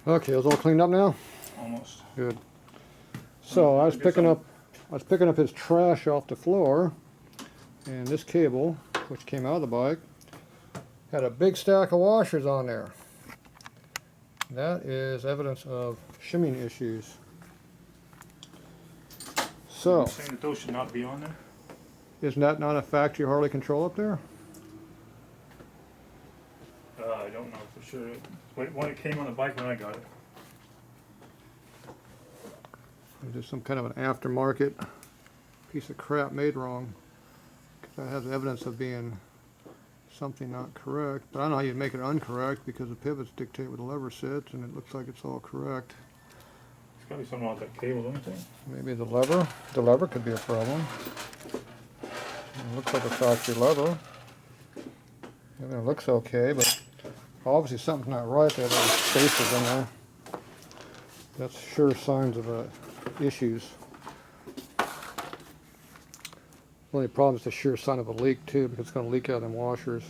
Okay, it's all cleaned up now? Almost. Good. So I was picking up his trash off the floor, and this cable, which came out of the bike, had a big stack of washers on there. That is evidence of shimming issues. So, You're saying that those should not be on there? isn't that not a factory Harley control up there? I don't know for sure. When it came on the bike when I got it. There's some kind of an aftermarket piece of crap made wrong. That has evidence of being something not correct. But I don't know how you'd make it uncorrect because the pivots dictate where the lever sits, and it looks like it's all correct. It's got to be something wrong with that cable, don't you think? Maybe the lever. The lever could be a problem. It looks like a factory lever. I mean, it looks okay, but obviously something's not right there. There's spaces in there. That's sure signs of issues. The only problem is the sure sign of a leak too, because it's going to leak out of them washers.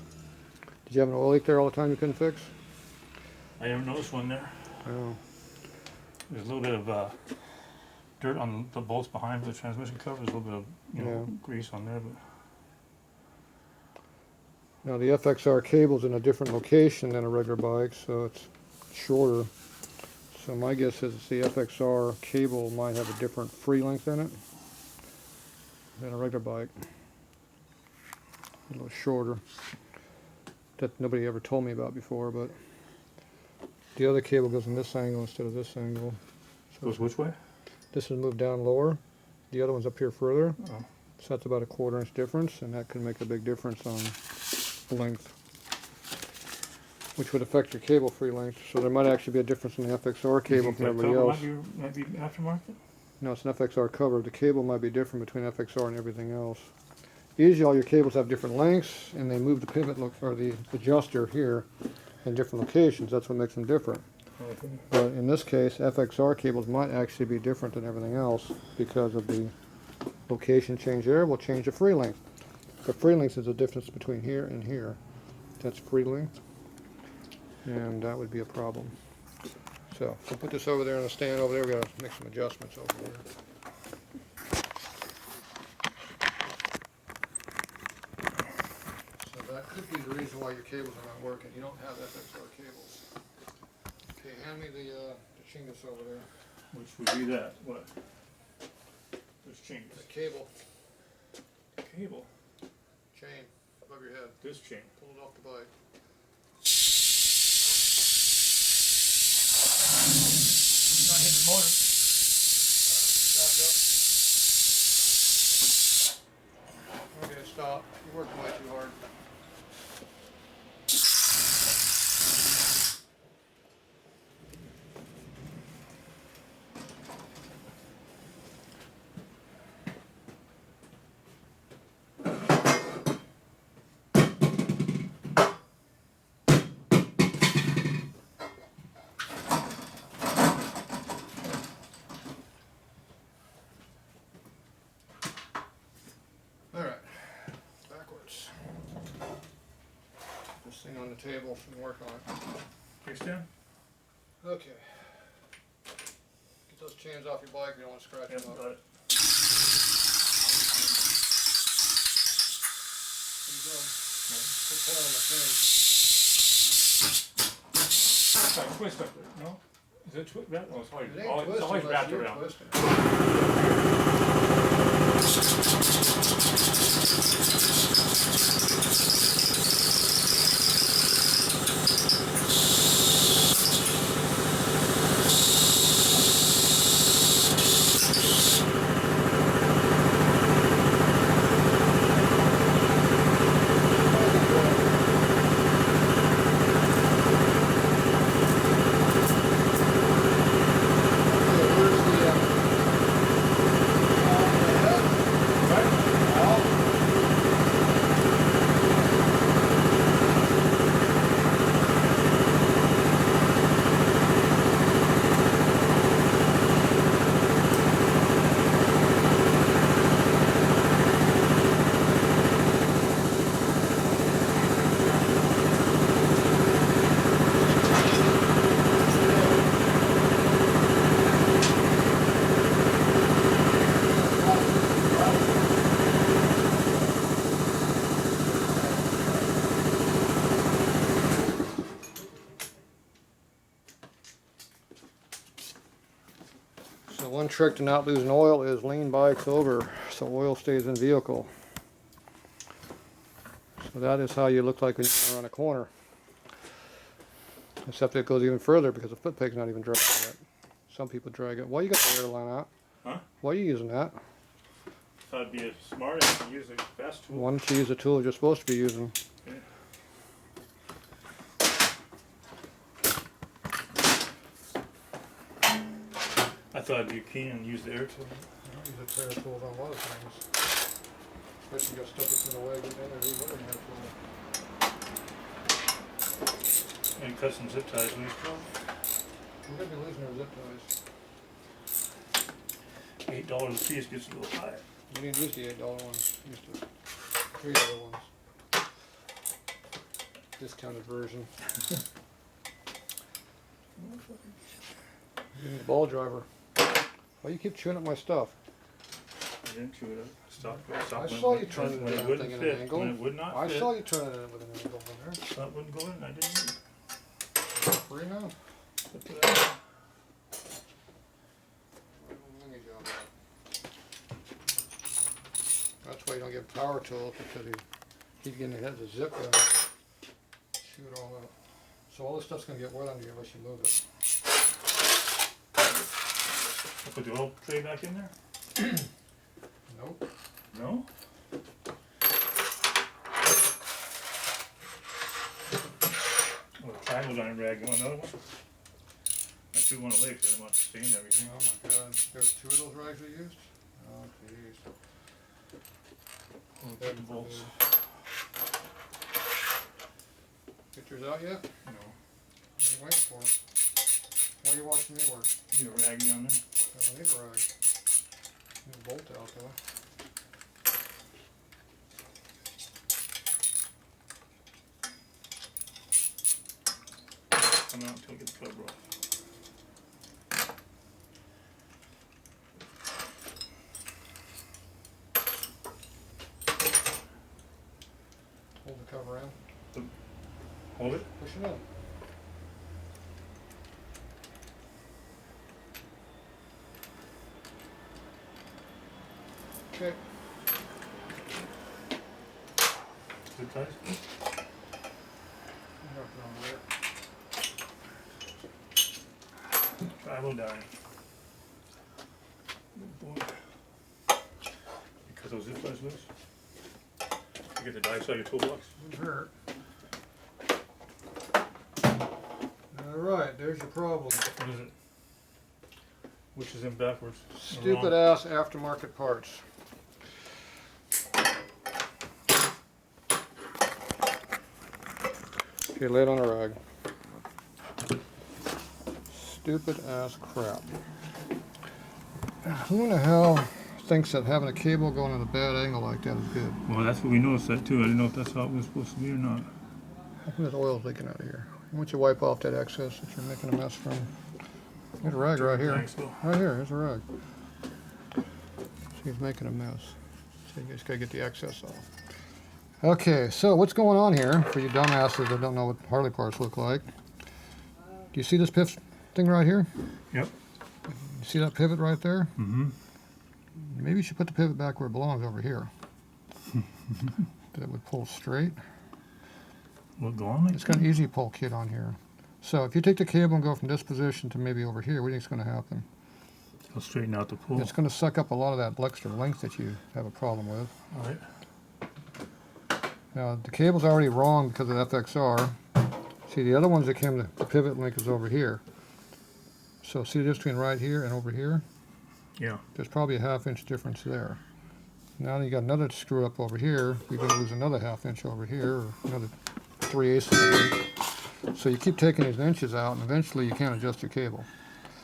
Did you have an oil leak there all the time you couldn't fix? I never noticed one there. Oh. There's a little bit of dirt on the bolts behind the transmission cover. There's a little bit of grease on there, but. Now the FXR cable's in a different location than a regular bike, so it's shorter. So my guess is the FXR cable might have a different free length in it than a regular bike. A little shorter. That nobody ever told me about before, but the other cable goes in this angle instead of this angle. So goes which way? This is moved down lower. The other one's up here further. Oh. So that's about a 1/4 inch difference, and that can make a big difference on length, which would affect your cable free length. So there might actually be a difference in the FXR cable from everybody else. Might be aftermarket? No, it's an FXR cover. The cable might be different between FXR and everything else. Usually all your cables have different lengths, and they move the pivot or the adjuster here in different locations. That's what makes them different. Okay. But in this case, FXR cables might actually be different than everything else because of the location change there will change the free length. The free length is the difference between here and here. That's free length, and that would be a problem. So we'll put this over there on the stand over there. We've got to make some adjustments over there. So that could be the reason why your cables are not working. You don't have FXR cables. Okay, hand me the chingus over there. Which would be that? What? There's chingus. The cable. Cable? Chain above your head. This chain. Pull it off the bike. Not hitting the motor. Back up. Okay, stop. You're working way too hard. Alright, backwards. This thing on the table and work on it. Kickstand? Okay. Get those chains off your bike, you don't want to scratch Yep, them up. got it. There you go. Put that on the chain. Sorry, twist up there, no? Is it twist? That one's always, It ain't it's always twisting wrapped unless you're around. twisting. So one trick to not losing oil is lean bikes over so oil stays in vehicle. So that is how you look like when you're around a corner. Except it goes even further because the foot peg's not even dragging it. Some people drag it. Why you got the airline out? Huh? Why are you using that? Thought it'd be smart if you use the best tool. Why don't you use the tool you're supposed to be using? Okay. I thought it'd be keen and use the air tool. I use a pair of tools on a lot of things. Especially you got stuff that's in the way, get in there, do what in there for. And cut some zip ties loose. We're going to be losing our zip ties. $8 a piece gets a little high. We didn't use the $8 ones. We used the $3 ones. Discounted version. You need a ball driver. Why you keep chewing up my stuff? I didn't chew it up. Stop. I saw you turn when it it wouldn't in an fit. angle. When it would not I fit. saw you turning it with an angle in there. That wouldn't go in. I didn't. Free now? Put it out. That's why you don't give power tools, because he's getting hit the zip gun. Shoot it all up. So all this stuff's gonna get wet under you unless you move it. I put the oil tray back in there? Nope. No? Well, the triangle's on a rag. You want another one? I threw one away because I didn't want to stain everything. Oh my god. There's two of those rags we used? Oh jeez. Put the bolts. Pictures out yet? No. What are you waiting for? Why are you watching me work? You got a rag down there? I don't need a rag. Need a bolt out though. Come out until it gets cover off. Hold the cover in. Hold it. Push it in. Okay. Zip ties? Nothing on there. Travel down. Good boy. Because those zip ties loose. You get the dice out of your toolbox. Wouldn't hurt. Alright, there's your problem. What is it? Which is in backwards. Stupid ass aftermarket parts. Okay, lay it on a rag. Stupid ass crap. Who in the hell thinks that having a cable going at a bad angle like that is good? Well, that's what we noticed that too. I didn't know if that's how it was supposed to be or not. How come there's oil leaking out of here? Why don't you wipe off that excess that you're making a mess from? There's a rag right here. Thanks, Bill. Right here, here's a rag. He's making a mess. So you just gotta get the excess off. Okay, so what's going on here for you dumbasses that don't know what Harley parts look like? Do you see this pivot thing right here? Yep. You see that pivot right there? Mm-hmm. Maybe you should put the pivot back where it belongs over here. That would pull straight. What, go on like It's got an easy pull kit on here. So if you take the cable and go from this position to maybe over here, what do you think's going to happen? It'll straighten out the pull. It's going to suck up a lot of that extra length that you have a problem with. All right. Now the cable's already wrong because of FXR. See, the other ones that came, the pivot link is over here. So see the difference between right here and over here? Yeah. There's probably a ½ inch difference there. Now you got another screw up over here. You're going to lose another ½ inch over here, or another 3/8 of an inch. So you keep taking these inches out, and eventually you can't adjust your cable.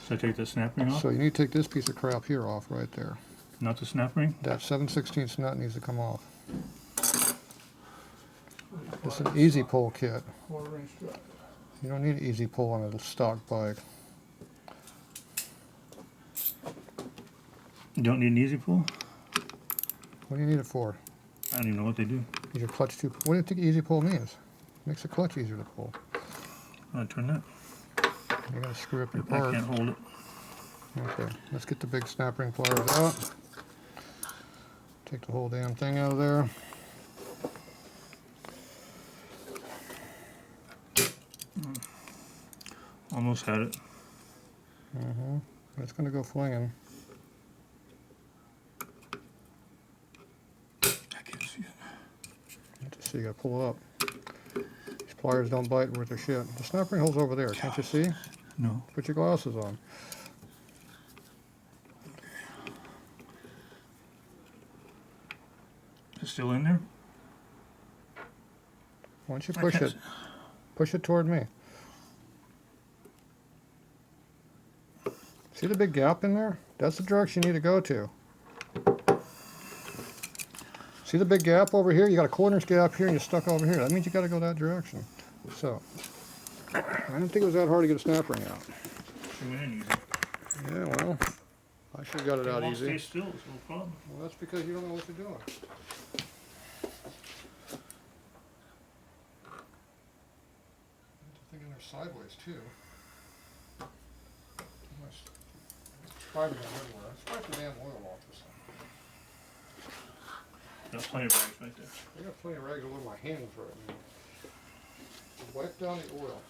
So I take the snap ring off? So you need to take this piece of crap here off right there. Not the snap ring? That 7/16 nut needs to come off. It's an easy pull kit. You don't need an easy pull on a stock bike. You don't need an easy pull? What do you need it for? I don't even know what they do. Is your clutch too? What do you think easy pull means? Makes the clutch easier to pull. I'll turn that. You're gonna screw up your I part. can't hold it. Okay, let's get the big snap ring pliers out. Take the whole damn thing out of there. Almost had it. It's gonna go flinging. I can't see it. Just so you gotta pull it up. These pliers don't bite worth their shit. The snap ring hole's over there, can't you see? No. Put your glasses on. It's still in there? Why don't you push it? Push it toward me. See the big gap in there? That's the direction you need to go to. See the big gap over here? You got a quarter-inch gap here and you're stuck over here. That means you got to go that direction. So, I didn't think it was that hard to get a snap ring out. She went in easy. Yeah, well, I should have got it out won't easy. stay still, it's no problem. Well, that's because you don't know what you're doing. Put the thing in there sideways, too. Probably everywhere. Let's wipe the damn oil off this thing. Got plenty of rags right there. I got plenty of rags all over my hands right now. Wipe down the oil.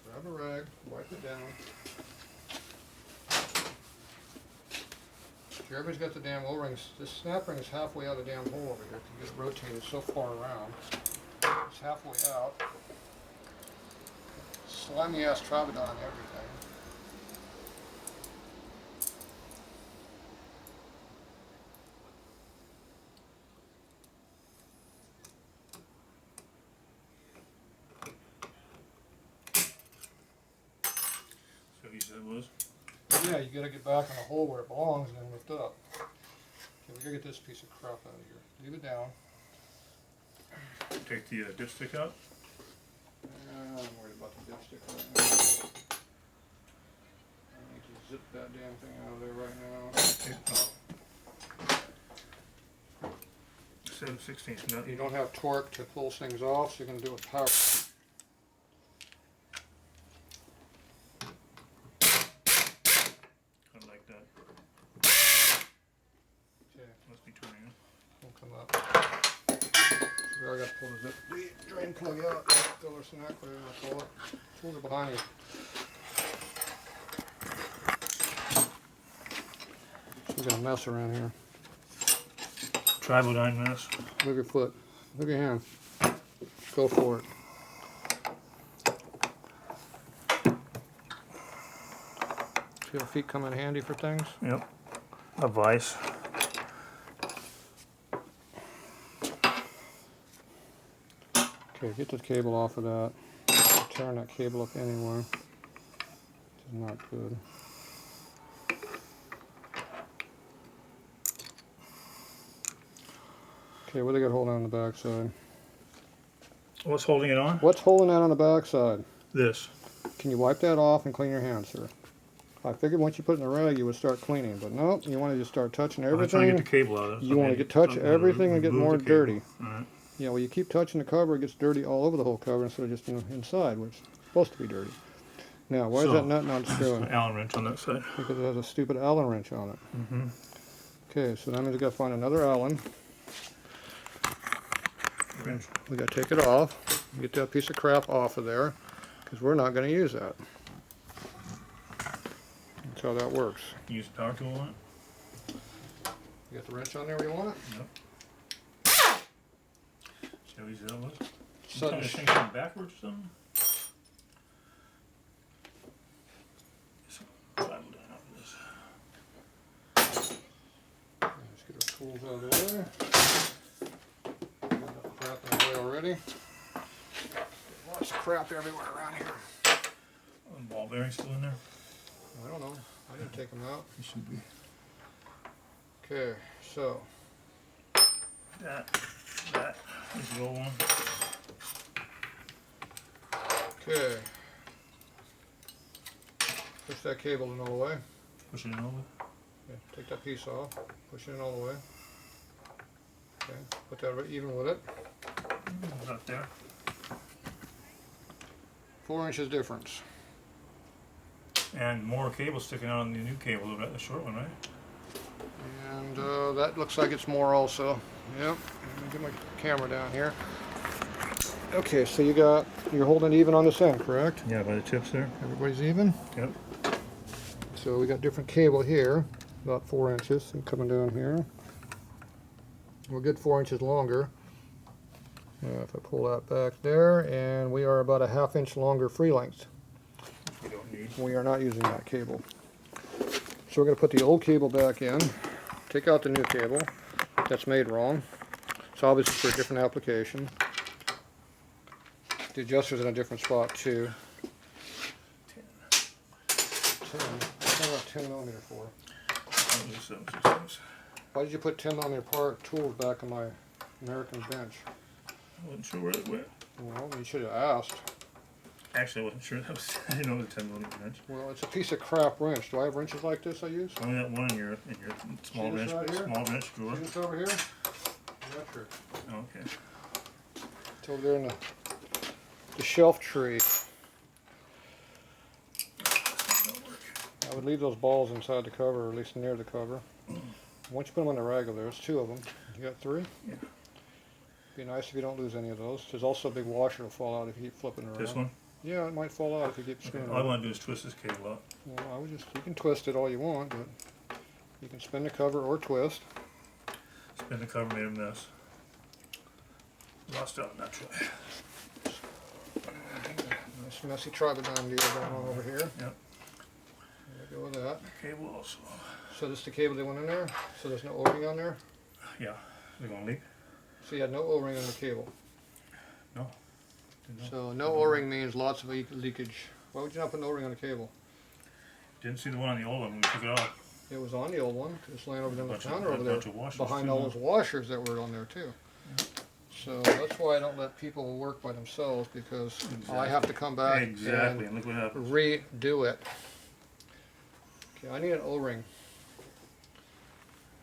Grab a rag, wipe it down. Everybody's got the damn O-rings. This snap ring is halfway out of the damn hole over here. You get it rotated so far around. It's halfway out. Slimy ass Travidon and everything. So he said it was. Yeah, you gotta get back in the hole where it belongs and then lift up. Okay, we gotta get this piece of crap out of here. Leave it down. Take the dipstick out. I'm worried about the dipstick right now. I need to zip that damn thing out of there right now. 7/16. No, You don't have torque to pull things off, so you're gonna do it with power. I like that. Okay, Must be turning it. won't come up. So we already got to pull the drain plug out. Fill our snack, whatever you want to call it. Tools are behind you. So we got a mess around here. Travidine mess. Move your foot. Move your hand. Go for it. See how feet come in handy for things? Yep. A vise. Okay, get the cable off of that. Turn that cable up anywhere. This is not good. Okay, what do they got holding on the back side? What's holding it on? What's holding that on the back side? This. Can you wipe that off and clean your hands, sir? I figured once you put it in the rag, you would start cleaning, but no, you want to just start touching I'm trying to get everything. the cable out of it. You want to touch everything and get more dirty. Alright. Yeah, well, you keep touching the cover, it gets dirty all over the whole cover instead of just inside, which is supposed to be dirty. Now, why is that nut not screwing? An Allen wrench on that side. Because it has a stupid Allen wrench on it. Mm-hmm. Okay, so that means we got to find another Allen. Wrench. We got to take it off, get that piece of crap off of there, because we're not going to use that. That's how that works. Use the power tool on it. You got the wrench on there where you want it? Yep. See how easy that was? So Kind of thing going backwards or something? Travidine out of this. let's get our tools out of the way. Got the crap in the way already. Lots of crap everywhere around here. Ball bearing still in there? I don't know. I didn't take them out. It should be. Okay, so That is the old one. okay. Push that cable in all the way. Push it in over. Okay, take that piece off. Push it in all the way. Okay, put that right even with it. Right there. 4 inches difference. And more cable sticking out on the new cable, the short one, right? And that looks like it's more also. Yep. Let me get my camera down here. Okay, so you're holding it even on this end, correct? Yeah, by the tips there. Everybody's even? Yep. So we got different cable here, about 4 inches, and coming down here. We're good 4 inches longer. If I pull that back there, and we are about a 1/2 inch longer free length. We don't need. We are not using that cable. So we're going to put the old cable back in, take out the new cable. That's made wrong. It's obviously for a different application. The adjuster's in a different spot too. 10. What's 10 millimeter for? Why did you put 10 millimeter part tools back in my American bench? I wasn't sure where it went. Well, you should have asked. Actually, I wasn't sure. That was, I didn't know it was a 10 millimeter wrench. Well, it's a piece of crap wrench. Do I have wrenches like this I use? Only that one in your small See this wrench, right here? small wrench drawer. See this over here? Electric. Oh, okay. It's over there in the shelf tree. I would leave those balls inside the cover, or at least near the cover. Once you put them on the regular, there's 2 of them. You got 3? Yeah. Be nice if you don't lose any of those. There's also a big washer to fall out if you keep flipping around. This one? Yeah, it might fall out if you keep Okay. spinning All I around. want to do is twist this cable out. Well, you can twist it all you want, but you can spin the cover or twist. Spin the cover, made a mess. Lost out naturally. Nice messy Tribodyne deal going on over here. Yep. There we go with that. Cable also. So this is the cable that went in there? So there's no O-ring on there? Yeah. They're going to leak? So you had no O-ring on the cable. No. Didn't know. So no O-ring means lots of leakage. Why would you not put an O-ring on the cable? Didn't see the one on the old one when we took it off. It was on the old one. It's laying over there on the Bunch of- counter over there, bunch of washers behind too, all huh? those washers that were on there too. So that's why I don't let people work by themselves, because I have to come back Exactly, and and look what happened. redo it. Okay, I need an O-ring.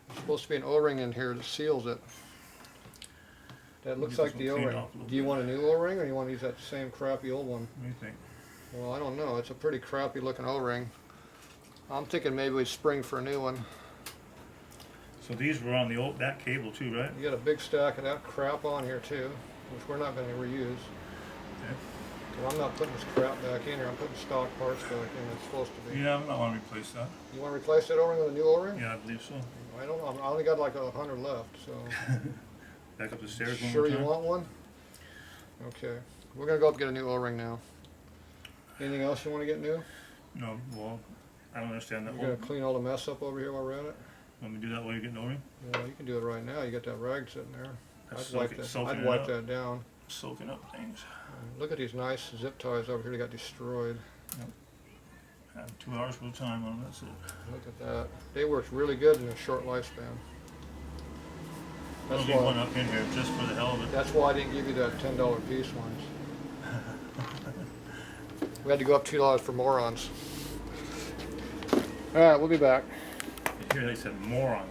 There's supposed to be an O-ring in here that seals it. That looks Get like this the one cleaned O-ring. off a little Do you bit. want a new O-ring, or you want to use that same crappy old one? What do you think? Well, I don't know. It's a pretty crappy looking O-ring. I'm thinking maybe we spring for a new one. So these were on the old that cable too, right? You got a big stack of that crap on here too, which we're not going to reuse. Okay. 'Cause I'm not putting this crap back in here. I'm putting stock parts back in. It's supposed to be. Yeah, I might want to replace that. You want to replace that O-ring with a new O-ring? Yeah, I believe so. I don't know. I only got like 100 left, so. Back up the stairs one Sure more you time. want one? Okay. We're going to go up and get a new O-ring now. Anything else you want to get new? No, well, I don't understand that You're going one. to clean all the mess up over here while we're at it? When we do that while you're getting over, Well, you can do it right now. You got that rag sitting there. That's I'd wipe soaking it wipe up. that down. Soaking up things. Look at these nice zip ties over here that got destroyed. Have 2 hours for the time on that's it. Look at that. They worked really good in a short lifespan. I'll That's leave one why, up in here just for the hell of it. that's why I didn't give you that $10 piece ones. We had to go up $2 for morons. Alright, we'll be back. Here they said morons.